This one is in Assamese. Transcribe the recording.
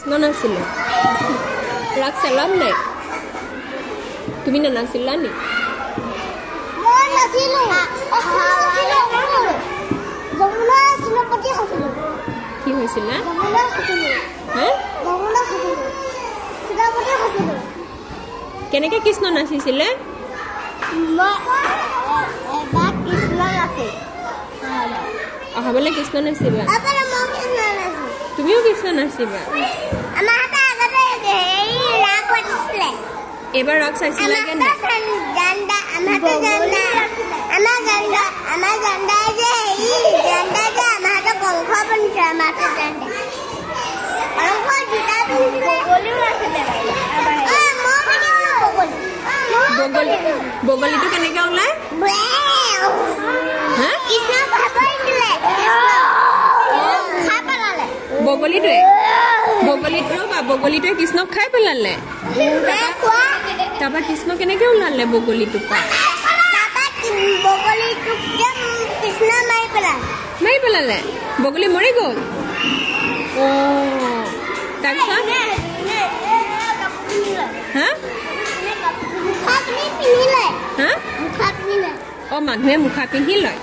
নাছিলে ৰাগ চালাম নাই তুমি নানাছিলা নি মই নাছিলো যমুনা চিনপতি হৈছিল কি হৈছিল যমুনা হৈছিল হে যমুনা হৈছিল চিনপতি হৈছিল কেনেকে কৃষ্ণ নাচিছিলে মই এবাৰ কৃষ্ণ নাচি অহাবলে কৃষ্ণ নাচিবা আপৰা মই কৃষ্ণ নাচি তুমিও কৃষ্ণ নাচিবা আমাৰ হাতে আগতে এই ৰাগ পাতিছিলে এবাৰ ৰাগ চাইছিলা কেনে জান্দা আমাৰ জান্দা যে এই জান্দা যে আমাৰ হাতে কংস বনিছে আমাৰ হাতে জান্দা কংস জোতা পিন্ধিছে বগলীও নাছিলে বগলীটো কেনেকে ওলাই হা কৃষ্ণ ভাবাইছিলে খাই পেলালে বগলীটোৱে কৃষ্ণক খাই পেলালে তাৰপৰা কৃষ্ণ কেনেকে ওলালে বগলীটোৰ পৰা কৃষ্ণ মাৰি পেলালে বগলী মৰি গ'ল তাৰপিছত হা মানুহে মুখা পিন্ধি লয়